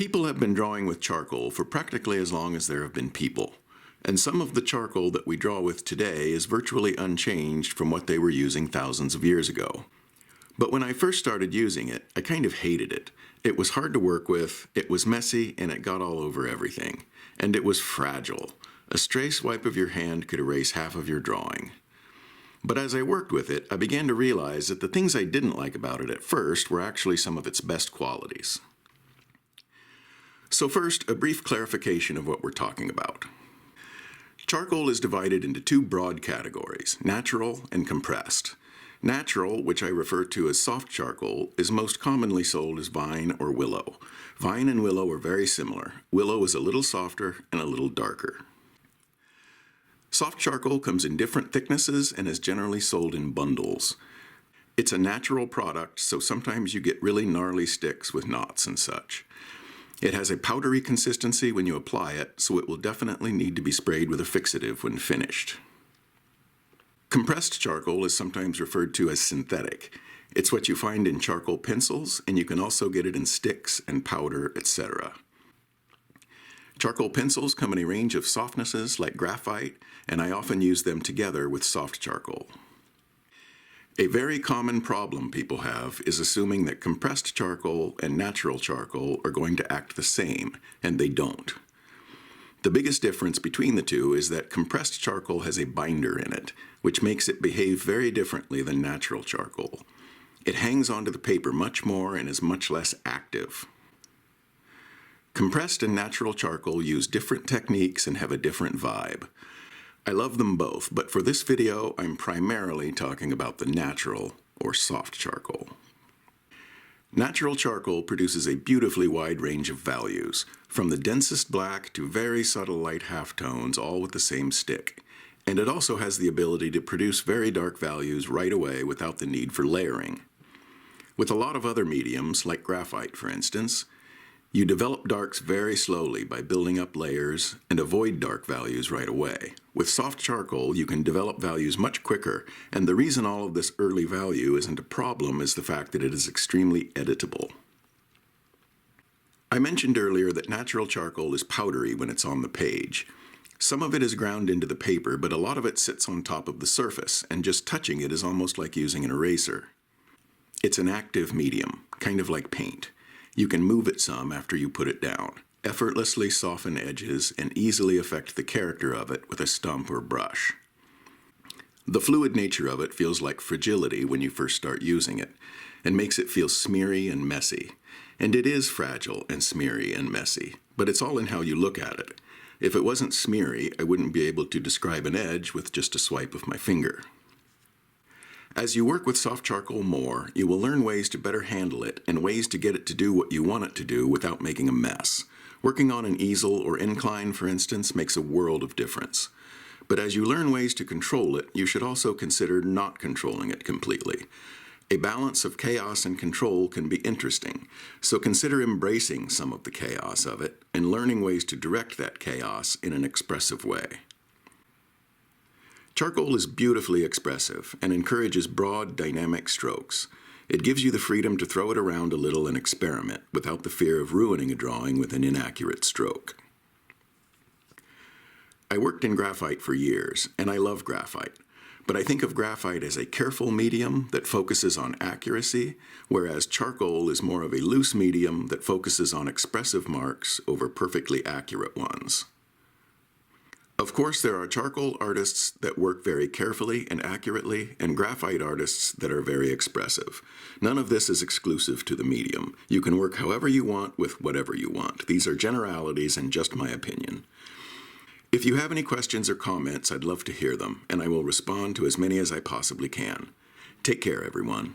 People have been drawing with charcoal for practically as long as there have been people, and some of the charcoal that we draw with today is virtually unchanged from what they were using thousands of years ago. But when I first started using it, I kind of hated it. It was hard to work with, it was messy, and it got all over everything. And it was fragile. A stray swipe of your hand could erase half of your drawing. But as I worked with it, I began to realize that the things I didn't like about it at first were actually some of its best qualities. So first, a brief clarification of what we're talking about. Charcoal is divided into two broad categories, natural and compressed. Natural, which I refer to as soft charcoal, is most commonly sold as vine or willow. Vine and willow are very similar. Willow is a little softer and a little darker. Soft charcoal comes in different thicknesses and is generally sold in bundles. It's a natural product, so sometimes you get really gnarly sticks with knots and such. It has a powdery consistency when you apply it, so it will definitely need to be sprayed with a fixative when finished. Compressed charcoal is sometimes referred to as synthetic. It's what you find in charcoal pencils, and you can also get it in sticks and powder, etc. Charcoal pencils come in a range of softnesses like graphite, and I often use them together with soft charcoal. A very common problem people have is assuming that compressed charcoal and natural charcoal are going to act the same, and they don't. The biggest difference between the two is that compressed charcoal has a binder in it, which makes it behave very differently than natural charcoal. It hangs onto the paper much more and is much less active. Compressed and natural charcoal use different techniques and have a different vibe. I love them both, but for this video, I'm primarily talking about the natural or soft charcoal. Natural charcoal produces a beautifully wide range of values, from the densest black to very subtle light halftones, all with the same stick. And it also has the ability to produce very dark values right away without the need for layering. With a lot of other mediums, like graphite for instance, you develop darks very slowly by building up layers and avoid dark values right away. With soft charcoal, you can develop values much quicker, and the reason all of this early value isn't a problem is the fact that it is extremely editable. I mentioned earlier that natural charcoal is powdery when it's on the page. Some of it is ground into the paper, but a lot of it sits on top of the surface, and just touching it is almost like using an eraser. It's an active medium, kind of like paint. You can move it some after you put it down, effortlessly soften edges, and easily affect the character of it with a stump or brush. The fluid nature of it feels like fragility when you first start using it, and makes it feel smeary and messy. And it is fragile and smeary and messy, but it's all in how you look at it. If it wasn't smeary, I wouldn't be able to describe an edge with just a swipe of my finger. As you work with soft charcoal more, you will learn ways to better handle it and ways to get it to do what you want it to do without making a mess. Working on an easel or incline, for instance, makes a world of difference. But as you learn ways to control it, you should also consider not controlling it completely. A balance of chaos and control can be interesting, so consider embracing some of the chaos of it and learning ways to direct that chaos in an expressive way. Charcoal is beautifully expressive and encourages broad, dynamic strokes. It gives you the freedom to throw it around a little and experiment without the fear of ruining a drawing with an inaccurate stroke. I worked in graphite for years, and I love graphite, but I think of graphite as a careful medium that focuses on accuracy, whereas charcoal is more of a loose medium that focuses on expressive marks over perfectly accurate ones. Of course, there are charcoal artists that work very carefully and accurately, and graphite artists that are very expressive. None of this is exclusive to the medium. You can work however you want with whatever you want. These are generalities and just my opinion. If you have any questions or comments, I'd love to hear them, and I will respond to as many as I possibly can. Take care, everyone.